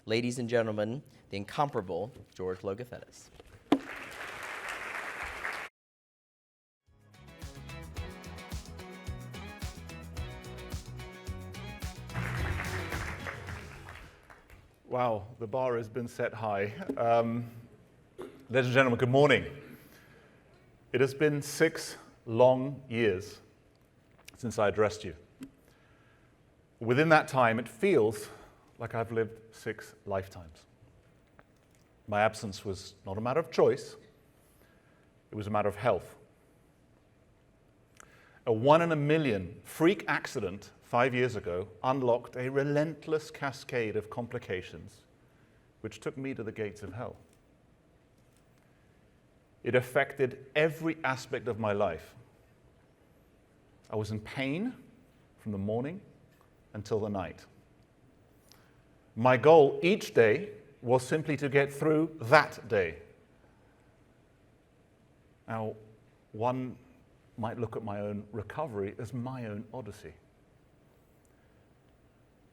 Ladies and gentlemen, the incomparable George Logothetis. Wow, the bar has been set high. Ladies and gentlemen, good morning. It has been 6 long years since I addressed you. Within that time, it feels like I've lived 6 lifetimes. My absence was not a matter of choice, it was a matter of health. A 1 in a million freak accident 5 years ago unlocked a relentless cascade of complications which took me to the gates of hell. It affected every aspect of my life. I was in pain from the morning until the night. My goal each day was simply to get through that day. Now, one might look at my own recovery as my own odyssey.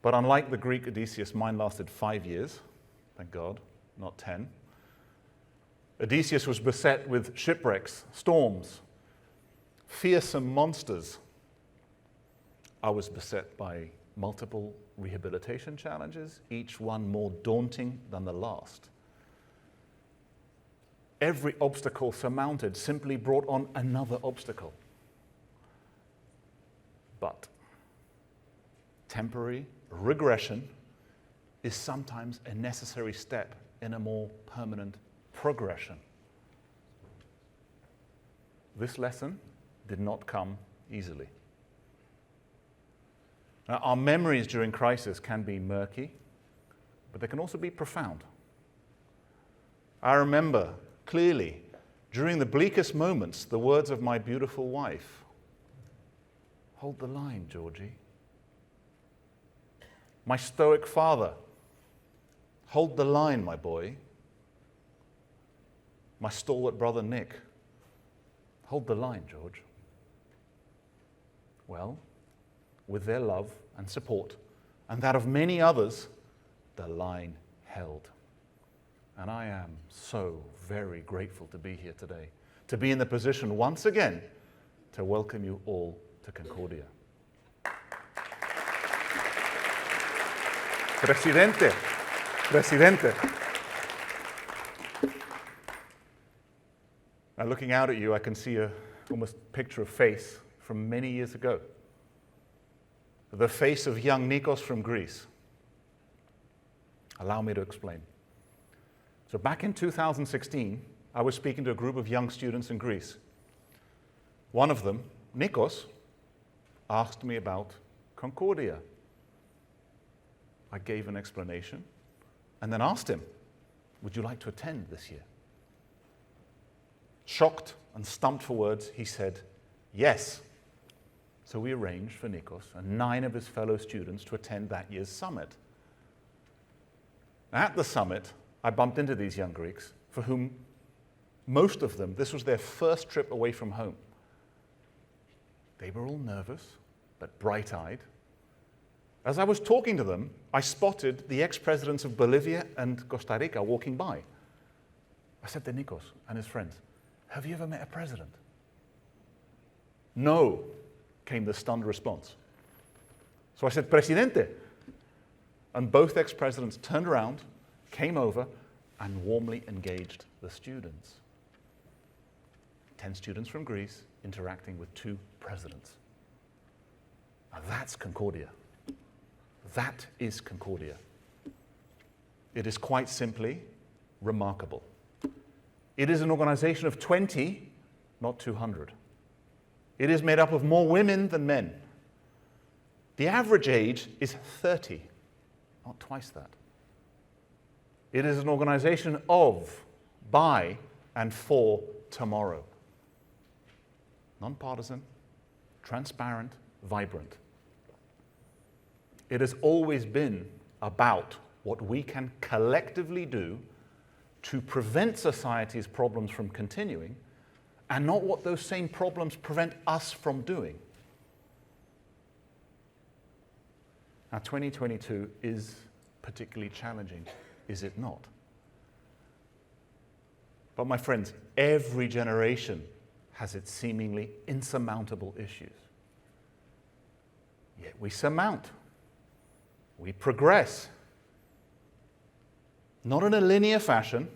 But unlike the Greek Odysseus, mine lasted 5 years, thank God, not 10. Odysseus was beset with shipwrecks, storms, fearsome monsters. I was beset by multiple rehabilitation challenges, each one more daunting than the last. Every obstacle surmounted simply brought on another obstacle. But temporary regression is sometimes a necessary step in a more permanent progression. This lesson did not come easily. Now, our memories during crisis can be murky, but they can also be profound. I remember clearly, during the bleakest moments, the words of my beautiful wife, "Hold the line, Georgie." My stoic father, "Hold the line, my boy." My stalwart brother Nick, "Hold the line, George." Well, with their love and support, and that of many others, the line held. And I am so very grateful to be here today, to be in the position once again to welcome you all to Concordia. Presidente. Now, looking out at you, I can see a almost picture of face from many years ago. The face of young Nikos from Greece. Allow me to explain. So back in 2016, I was speaking to a group of young students in Greece. One of them, Nikos, asked me about Concordia. I gave an explanation and then asked him, "Would you like to attend this year?" Shocked and stumped for words, he said, "Yes." So we arranged for Nikos and 9 of his fellow students to attend that year's summit. At the summit, I bumped into these young Greeks, for whom most of them, this was their first trip away from home. They were all nervous, but bright-eyed. As I was talking to them, I spotted the ex-presidents of Bolivia and Costa Rica walking by. I said to Nikos and his friends, "Have you ever met a president?" "No," came the stunned response. So I said, "Presidente." And both ex-presidents turned around, came over, and warmly engaged the students. 10 students from Greece interacting with 2 presidents. Now that's Concordia. That is Concordia. It is quite simply remarkable. It is an organization of 20, not 200. It is made up of more women than men. The average age is 30, not twice that. It is an organization of, by, and for tomorrow. Nonpartisan, transparent, vibrant. It has always been about what we can collectively do to prevent society's problems from continuing, and not what those same problems prevent us from doing. Now, 2022 is particularly challenging, is it not? But my friends, every generation has its seemingly insurmountable issues. Yet we surmount. We progress. Not in a linear fashion.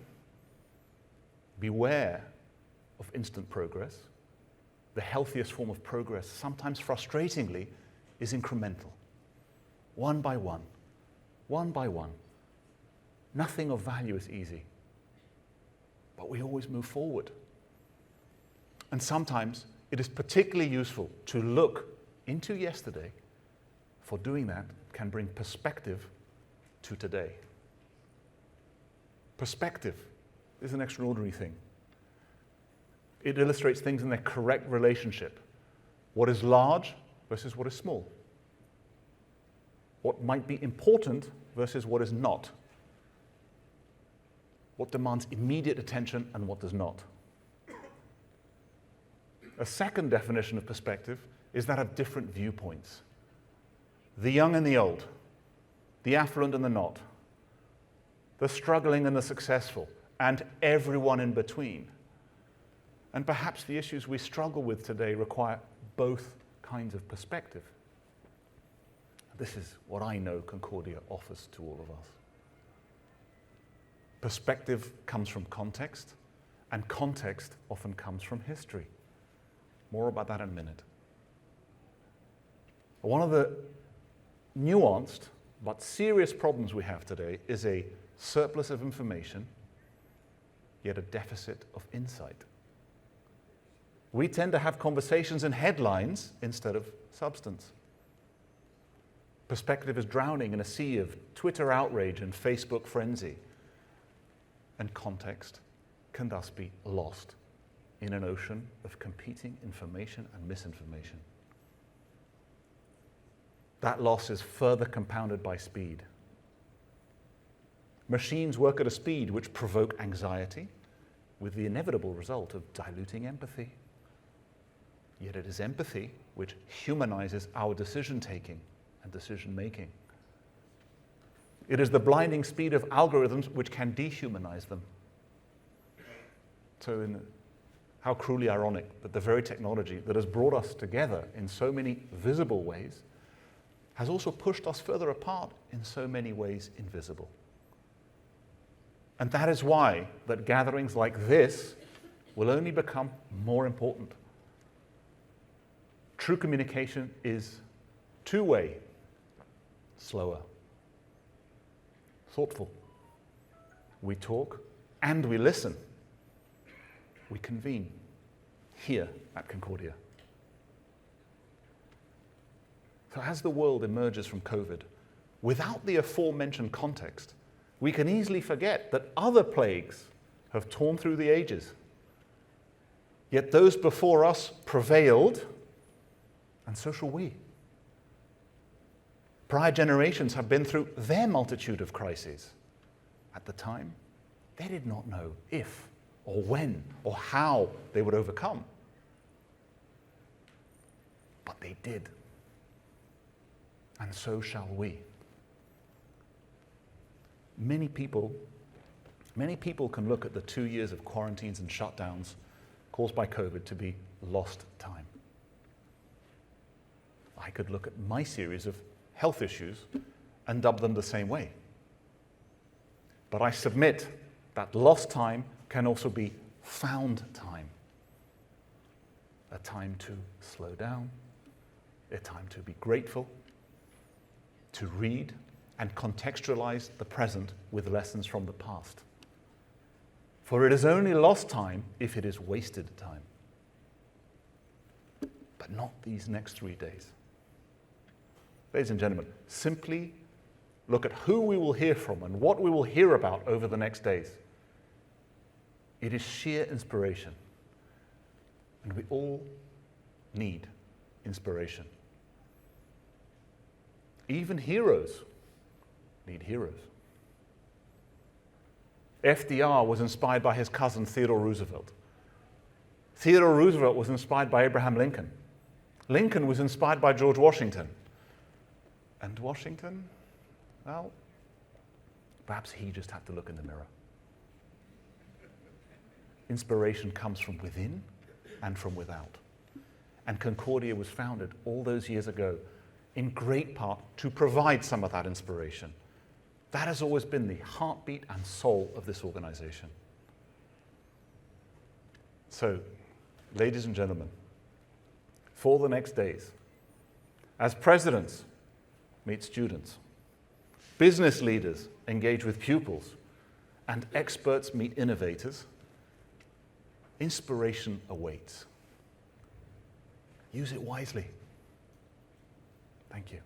Beware of instant progress. The healthiest form of progress, sometimes frustratingly, is incremental. One by one. One by one. Nothing of value is easy. But we always move forward. And sometimes it is particularly useful to look into yesterday, for doing that can bring perspective to today. Perspective is an extraordinary thing. It illustrates things in their correct relationship. What is large versus what is small. What might be important versus what is not. What demands immediate attention and what does not. A second definition of perspective is that of different viewpoints. The young and the old, the affluent and the not, the struggling and the successful, and everyone in between. And perhaps the issues we struggle with today require both kinds of perspective. This is what I know Concordia offers to all of us. Perspective comes from context, and context often comes from history. More about that in a minute. One of the nuanced but serious problems we have today is a surplus of information, yet a deficit of insight. We tend to have conversations in headlines instead of substance. Perspective is drowning in a sea of Twitter outrage and Facebook frenzy. And context can thus be lost in an ocean of competing information and misinformation. That loss is further compounded by speed. Machines work at a speed which provoke anxiety, with the inevitable result of diluting empathy. Yet it is empathy which humanizes our decision-taking and decision-making. It is the blinding speed of algorithms which can dehumanize them. So how cruelly ironic that the very technology that has brought us together in so many visible ways has also pushed us further apart in so many ways invisible. And that is why that gatherings like this will only become more important. True communication is two-way, slower, thoughtful. We talk and we listen. We convene here at Concordia. So as the world emerges from COVID, without the aforementioned context, we can easily forget that other plagues have torn through the ages. Yet those before us prevailed, and so shall we. Prior generations have been through their multitude of crises. At the time, they did not know if, or when, or how they would overcome. But they did. And so shall we. Many people can look at the 2 years of quarantines and shutdowns caused by COVID to be lost time. I could look at my series of health issues and dub them the same way. But I submit that lost time can also be found time. A time to slow down, a time to be grateful, to read and contextualize the present with lessons from the past. For it is only lost time if it is wasted time. But not these next 3 days. Ladies and gentlemen, simply look at who we will hear from and what we will hear about over the next days. It is sheer inspiration. And we all need inspiration. Even heroes need heroes. FDR was inspired by his cousin Theodore Roosevelt. Theodore Roosevelt was inspired by Abraham Lincoln. Lincoln was inspired by George Washington. And Washington, well, Perhaps he just had to look in the mirror. Inspiration comes from within and from without. And Concordia was founded all those years ago, in great part to provide some of that inspiration. That has always been the heartbeat and soul of this organization. So, ladies and gentlemen, for the next days, as presidents meet students, business leaders engage with pupils, and experts meet innovators, inspiration awaits. Use it wisely. Thank you.